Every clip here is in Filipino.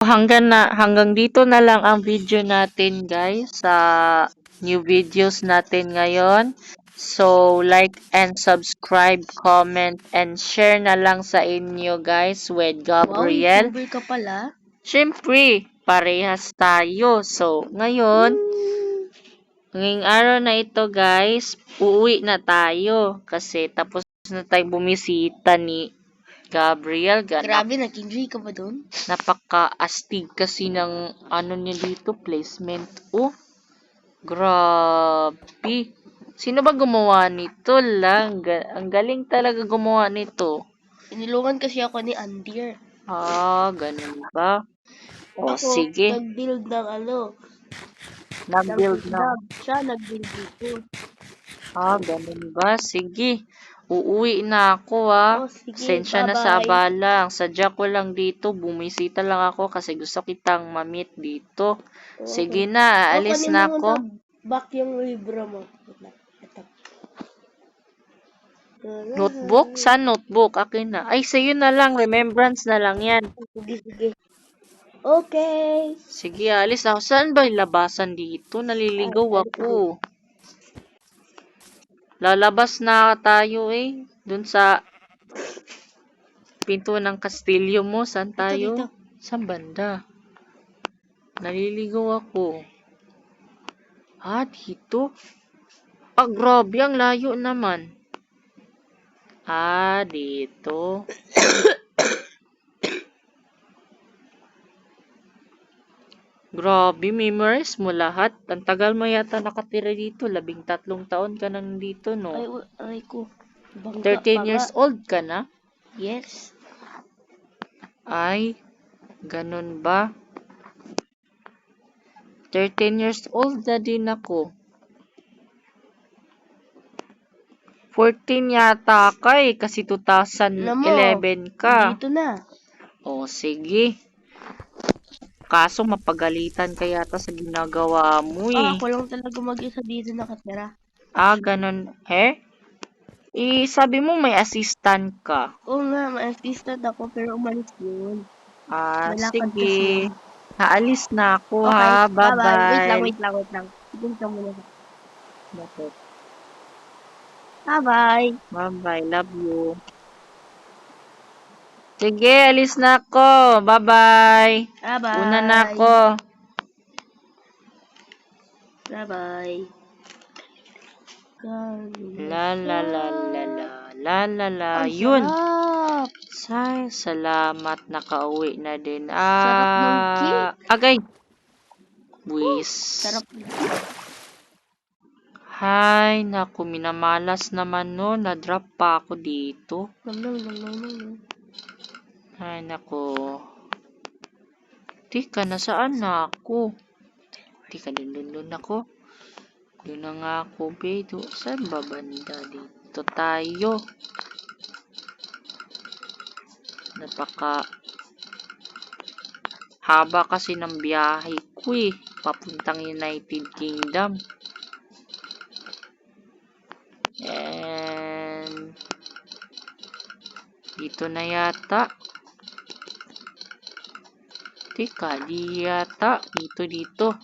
hanggang dito na lang ang video natin guys sa new videos natin ngayon. So like and subscribe, comment and share na lang sa inyo guys with Wow, Gabriel. YouTuber ka pala. Siyempre, parehas tayo. So ngayon, ngayong araw na ito guys, uuwi na tayo kasi tapos na tayo bumisita ni Gabriel. Grabe, nag-enjoy ka ba doon? Napaka-astig kasi ng ano niya dito, placement. Oh, grabe. Sino ba gumawa nito lang? Ang galing talaga gumawa nito. Inilungan kasi ako ni Andir. Ah, ganun ba? Oh, Ako, sige. nag-build ng Nag-build na. kingdom. Siya nag-build dito. Ah, ganun ba? Sige. Uuwi na ako ha. Oh, sige, Pasensya na sa bye-bye. abala. Ang sadya ko lang dito, bumisita lang ako kasi gusto kitang ma-meet dito. Sige na, aalis na ako. Back yung libro mo. Ito. Notebook? Saan notebook? Akin na. Ay, sa'yo na lang. Remembrance na lang yan. Sige, sige. Okay. Sige, alis ako. Saan ba yung labasan dito? Naliligaw ako. Lalabas na tayo eh. Dun sa pinto ng kastilyo mo. Saan tayo? Dito. Saan banda? Naliligaw ako. Ah, dito? Ah, grabe. Ang layo naman. Ah, dito. Grabe, memorize mo lahat. Ang tagal mo yata nakatira dito. 13 taon ka nang dito, no? Ay ko. Bangga 13 years old ka na? Yes. Ay, ganun ba? 13 years old na din ako. 14 yata ka eh, kasi 2011 ka. Dito na. O, sige. Kaso mapagalitan ka yata sa ginagawa mo eh. Ako lang talaga mag-isa dito nakatira. Ah, ganun. Sabi mo may assistant ka. Oo nga, may assistant ako pero umalis yun. Ah, Malakad sige. kasi. Naalis na ako Okay, ha. bye-bye. Bye-bye. Wait lang. Sige ka muna. Bakit? Bye-bye. Bye-bye. Love you. Sige, alis na ako. Bye-bye. Bye-bye. Una na ako. Bye-bye. La la la la la. La la la. Ang Yun. sarap. Say, salamat. Nakauwi na din. Sarap ng cake. Agay. Buwis. Sarap. Hay, naku, minamalas naman no. Na-drop pa ako dito. Nom. Ay, naku. Tika, nasaan na ako? Tika, dun ako. Doon na nga ako, bedo. Saan ba banda dito tayo? Napaka haba kasi ng biyahe ko eh. Papuntang United Kingdom. And dito na yata. Tika, di yata. Dito.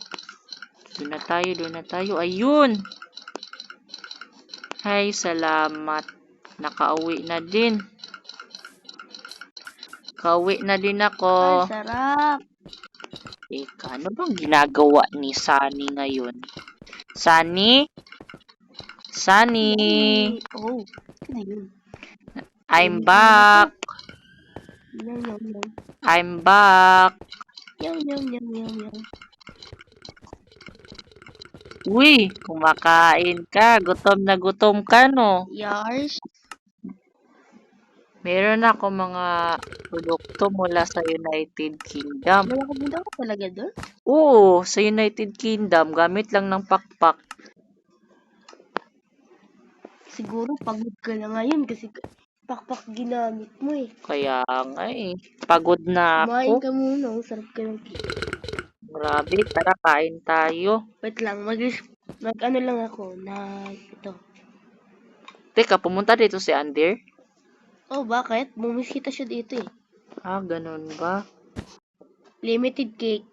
Doon na tayo. Ayun! Hay, salamat. Nakauwi na din. Kauwi na din ako. Ay, sarap. Teka, ano bang ginagawa ni Sunny ngayon? Sunny? Oh, ano yun? I'm back. Yum. I'm back. Yum. Uy, kumakain ka. Gutom na gutom ka, no? Yars. Meron ako mga produkto mula sa United Kingdom. Malakabuda ka talaga doon? Oo, sa United Kingdom, gamit lang ng pakpak. Siguro pagod ka na ngayon kasi pakpak ginamit mo eh. Kaya nga eh, pagod na Kumain ako. ka muna, ang sarap ka ng cake. Grabe, tara kain tayo. Wait lang, mag-ano lang ako ito. Teka, pumunta dito si Andir? Oh, bakit? Bumisita siya dito eh. Ah, ganun ba? Limited cake.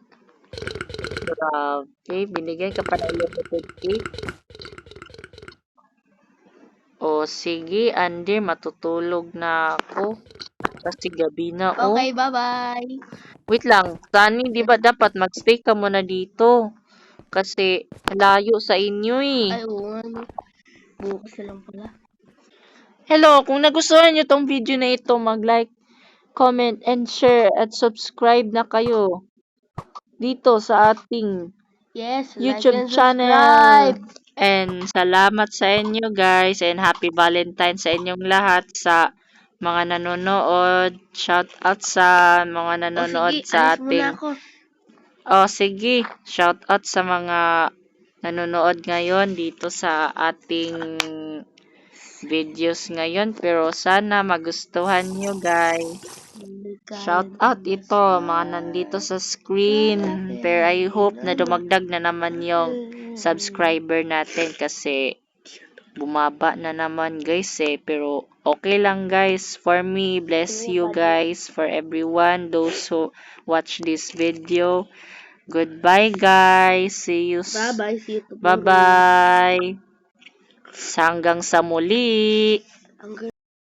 Grabe, binigyan ka pa ng limited cake. O sige, Andy, matutulog na ako. Kasi gabi na, Okay, bye-bye. Wait lang, Sunny, di ba dapat magstay ka muna dito? Kasi layo sa inyo Ay, eh. oo nga, no. Bukas na lang pala. Hello, kung nagustuhan nyo tong video na ito, mag-like, comment, and share at subscribe na kayo dito sa ating Yes, like YouTube and channel. subscribe. And salamat sa inyo guys and happy Valentine sa inyong lahat sa mga nanonood. Shout out sa mga O nanonood sige, sa alis muna ating ako. sige, shout out sa mga nanonood ngayon dito sa ating videos ngayon pero sana magustuhan nyo guys. Shout out ito, mga nandito sa screen. Pero I hope na dumagdag na naman yung subscriber natin kasi bumaba na naman guys Pero okay lang guys. For me, bless you guys. For everyone, those who watch this video. Goodbye guys. See you. Bye-bye, see you tomorrow. Bye-bye. Hanggang sa muli. Ang